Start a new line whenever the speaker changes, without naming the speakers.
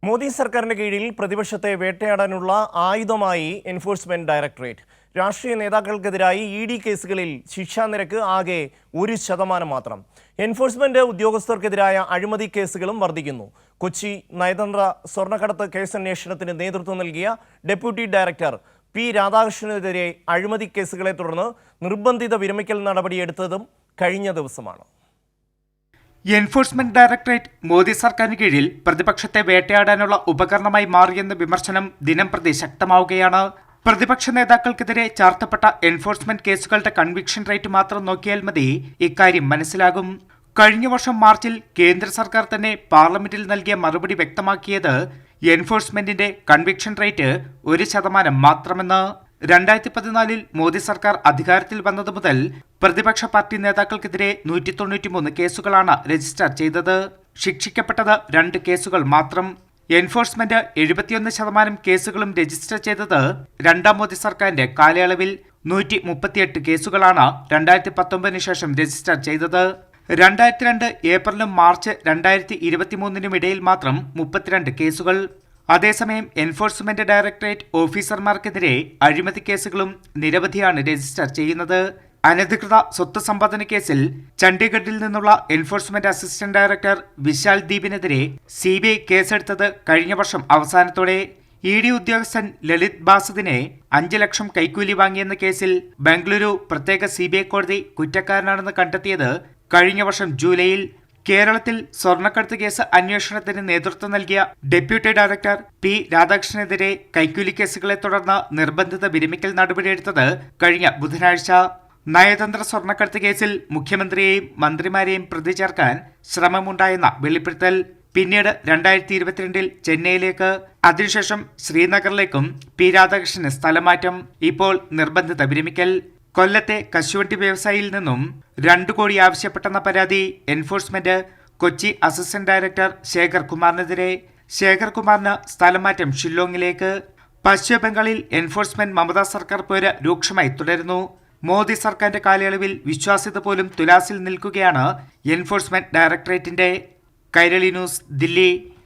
മോദി സർക്കാരിന്റെ കീഴിൽ പ്രതിപക്ഷത്തെ വേട്ടയാടാനുള്ള ആയുധമായി എൻഫോഴ്സ്മെന്റ് ഡയറക്ടറേറ്റ്. രാഷ്ട്രീയ നേതാക്കൾക്കെതിരായി ഇഡി കേസുകളിൽ ശിക്ഷാനിരക്ക് ആകെ 1% മാത്രം. എൻഫോഴ്സ്മെന്റ് ഉദ്യോഗസ്ഥർക്കെതിരായ അഴിമതി കേസുകളും വർദ്ധിക്കുന്നു. കൊച്ചി നയതന്ത്ര സ്വർണ്ണക്കടത്ത് കേസന്വേഷണത്തിന് നേതൃത്വം നൽകിയ ഡെപ്യൂട്ടി ഡയറക്ടർ പി രാധാകൃഷ്ണനെതിരെ അഴിമതി കേസുകളെ തുടർന്ന് നിർബന്ധിത വിരമിക്കൽ നടപടിയെടുത്തതും കഴിഞ്ഞ ദിവസമാണ്.
എൻഫോഴ്സ്മെന്റ് ഡയറക്ടറേറ്റ് മോദി സർക്കാരിന് കീഴിൽ പ്രതിപക്ഷത്തെ വേട്ടയാടാനുള്ള ഉപകരണമായി മാറിയെന്ന വിമർശനം ദിനംപ്രതി ശക്തമാവുകയാണ്. പ്രതിപക്ഷ നേതാക്കൾക്കെതിരെ ചാർത്തപ്പെട്ട എൻഫോഴ്സ്മെന്റ് കേസുകളുടെ കൺവിക്ഷൻ റേറ്റ് മാത്രം നോക്കിയാൽ മതി ഇക്കാര്യം മനസ്സിലാകും. കഴിഞ്ഞ വർഷം മാർച്ചിൽ കേന്ദ്ര സർക്കാർ തന്നെ പാർലമെന്റിൽ നൽകിയ മറുപടി വ്യക്തമാക്കിയത് എൻഫോഴ്സ്മെന്റിന്റെ കൺവിക്ഷൻ റേറ്റ് 1% മാത്രമെന്ന്. 2014 മോദി സർക്കാർ അധികാരത്തിൽ വന്നതു മുതൽ പ്രതിപക്ഷ പാർട്ടി നേതാക്കൾക്കെതിരെ 193 കേസുകളാണ് രജിസ്റ്റർ ചെയ്തത്. ശിക്ഷിക്കപ്പെട്ടത് 2 കേസുകൾ മാത്രം. എൻഫോഴ്സ്മെന്റ് 71% കേസുകളും രജിസ്റ്റർ ചെയ്തത് രണ്ടാം മോദി സർക്കാരിന്റെ കാലയളവിൽ. 138 കേസുകളാണ് 2019 ശേഷം രജിസ്റ്റർ ചെയ്തത്. 2002 ഏപ്രിലും മാർച്ച് 2023 ഇടയിൽ മാത്രം 32 കേസുകൾ. അതേസമയം എൻഫോഴ്സ്മെന്റ് ഡയറക്ടറേറ്റ് ഓഫീസർമാർക്കെതിരെ അഴിമതി കേസുകളും നിരവധിയാണ് രജിസ്റ്റർ ചെയ്യുന്നത്. അനധികൃത സ്വത്ത് സമ്പാദന കേസിൽ ചണ്ഡീഗഡിൽ നിന്നുള്ള എൻഫോഴ്സ്മെന്റ് അസിസ്റ്റന്റ് ഡയറക്ടർ വിശാൽ ദീപിനെതിരെ CBI കേസെടുത്തത് കഴിഞ്ഞ വർഷം അവസാനത്തോടെ. ED ഉദ്യോഗസ്ഥൻ ലളിത് ബാസദിനെ 5 ലക്ഷം കൈക്കൂലി വാങ്ങിയെന്ന കേസിൽ ബംഗളൂരു പ്രത്യേക CBI കോടതി കുറ്റക്കാരനാണെന്ന് കണ്ടെത്തിയത് കഴിഞ്ഞ വർഷം ജൂലൈയിൽ. കേരളത്തിൽ സ്വർണ്ണക്കടത്ത് കേസ് അന്വേഷണത്തിന് നേതൃത്വം നൽകിയ ഡെപ്യൂട്ടി ഡയറക്ടർ പി രാധാകൃഷ്ണനെതിരെ കൈക്കൂലി കേസുകളെ തുടർന്ന് നിർബന്ധിത വിരമിക്കൽ നടപടിയെടുത്തത് കഴിഞ്ഞ ബുധനാഴ്ച. നയതന്ത്ര സ്വർണ്ണക്കടത്ത് കേസിൽ മുഖ്യമന്ത്രിയെയും മന്ത്രിമാരെയും പ്രതി ചേർക്കാൻ ശ്രമമുണ്ടായെന്ന വെളിപ്പെടുത്തൽ. പിന്നീട് 2022 ചെന്നൈയിലേക്ക്, അതിനുശേഷം ശ്രീനഗറിലേക്കും പി രാധാകൃഷ്ണന് സ്ഥലമാറ്റം. ഇപ്പോൾ നിർബന്ധിത വിരമിക്കൽ. കൊല്ലത്തെ കശുവണ്ടി വ്യവസായിയിൽ നിന്നും 2 കോടി ആവശ്യപ്പെട്ടെന്ന പരാതി enforcement Kochi assistant director Shekhar കുമാറിനെതിരെ. ശേഖർ കുമാറിന് സ്ഥലമാറ്റം ഷില്ലോങ്ങിലേക്ക്. പശ്ചിമ ബംഗാളിൽ എൻഫോഴ്സ്മെന്റ് മമതാ സർക്കാർ പോര് രൂക്ഷമായി തുടരുന്നു. മോദി സർക്കാരിന്റെ കാലയളവിൽ വിശ്വാസ്യത പോലും തുലാസിൽ നിൽക്കുകയാണ് എൻഫോഴ്സ്മെന്റ് ഡയറക്ടറേറ്റിന്റെ. കൈരളി ന്യൂസ്, ദില്ലി.